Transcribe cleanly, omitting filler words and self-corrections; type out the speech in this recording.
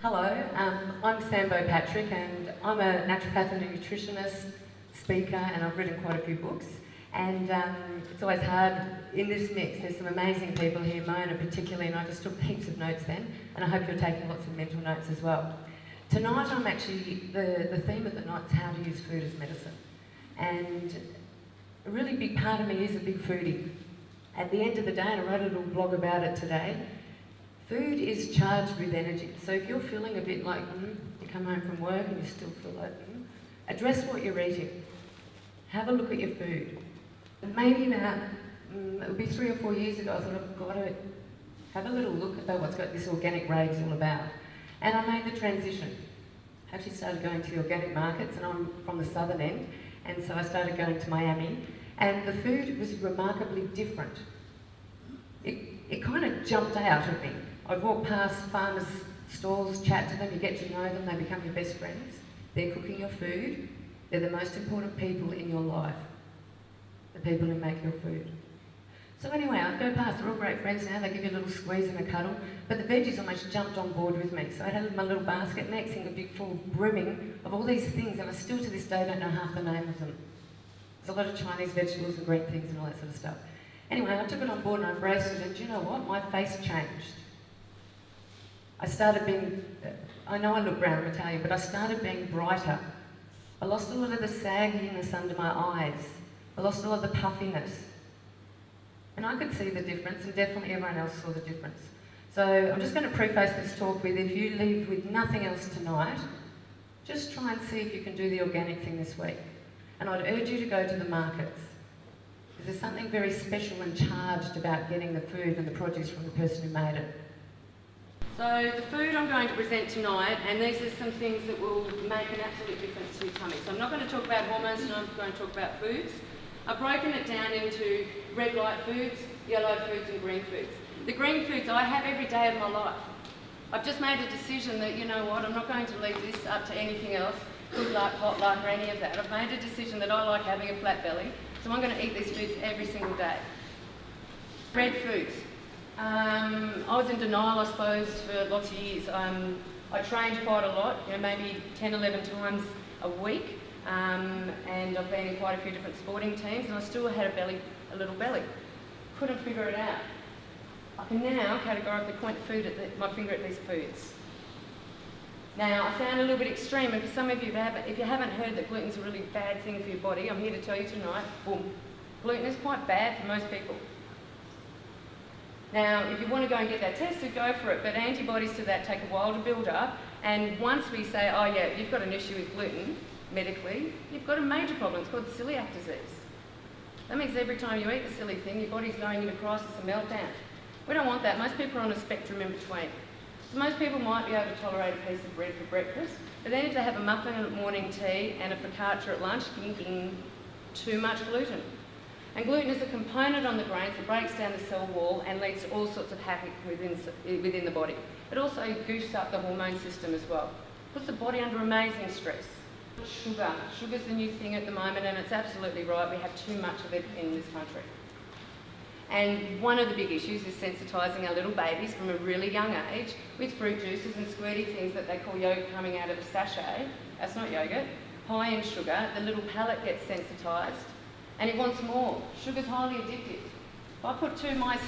Hello, I'm Sambo Patrick and I'm a naturopath and a nutritionist, speaker, and I've written quite a few books. And it's always hard in this mix. There's some amazing people here, Mona particularly, and I just took heaps of notes then, and I hope you're taking lots of mental notes as well. Tonight I'm actually, the theme of the night is how to use food as medicine. And a really big part of me is a big foodie. At the end of the day, and I wrote a little blog about it today, food is charged with energy. So if you're feeling a bit like, you come home from work and you still feel like, address what you're eating. Have a look at your food. And maybe about, it would be 3 or 4 years ago, I thought I've got to have a little look about what's got this organic rave's all about. And I made the transition. I actually started going to the organic markets, and I'm from the southern end, and so I started going to Miami, and the food was remarkably different. It kind of jumped out at me. I'd walk past farmers' stalls, chat to them, you get to know them, they become your best friends. They're cooking your food. They're the most important people in your life, the people who make your food. So anyway, I'd go past, they're all great friends now, they give you a little squeeze and a cuddle, but the veggies almost jumped on board with me. So I had my little basket, next thing a big full brimming of all these things, and I still to this day don't know half the name of them. There's a lot of Chinese vegetables and green things and all that sort of stuff. Anyway, I took it on board and I embraced it, and do you know what? My face changed. I started being, I know I look brown, I'm Italian, but I started being brighter. I lost a lot of the sagginess under my eyes. I lost a lot of the puffiness. And I could see the difference, and definitely everyone else saw the difference. So I'm just going to preface this talk with, if you leave with nothing else tonight, just try and see if you can do the organic thing this week. And I'd urge you to go to the markets. Because there's something very special and charged about getting the food and the produce from the person who made it. So the food I'm going to present tonight, and these are some things that will make an absolute difference to your tummy. So I'm not going to talk about hormones, and I'm going to talk about foods. I've broken it down into red light foods, yellow foods and green foods. The green foods I have every day of my life. I've just made a decision that, you know what, I'm not going to leave this up to anything else, good luck, hot luck or any of that. I've made a decision that I like having a flat belly, so I'm going to eat these foods every single day. Red foods. I was in denial, I suppose, for lots of years. I trained quite a lot, maybe 10, 11 times a week, and I've been in quite a few different sporting teams, and I still had a little belly. Couldn't figure it out. I can now categorically point my finger at these foods. Now, I sound a little bit extreme, and for some of you, if you haven't heard that gluten's a really bad thing for your body, I'm here to tell you tonight, boom, gluten is quite bad for most people. Now, if you want to go and get that tested, go for it, but antibodies to that take a while to build up, and once we say, oh yeah, you've got an issue with gluten, medically, you've got a major problem. It's called celiac disease. That means every time you eat the silly thing, your body's going into crisis and meltdown. We don't want that. Most people are on a spectrum in between. So most people might be able to tolerate a piece of bread for breakfast, but then if they have a muffin at morning tea and a focaccia at lunch, ding, ding, too much gluten. And gluten is a component on the grains that breaks down the cell wall and leads to all sorts of havoc within the body. It also goofs up the hormone system as well. Puts the body under amazing stress. Sugar. Sugar's the new thing at the moment, and it's absolutely right. We have too much of it in this country. And one of the big issues is sensitising our little babies from a really young age with fruit juices and squirty things that they call yogurt coming out of a sachet. That's not yogurt. High in sugar, the little palate gets sensitised, and it wants more. Sugar's highly addictive. If I put 2 mice here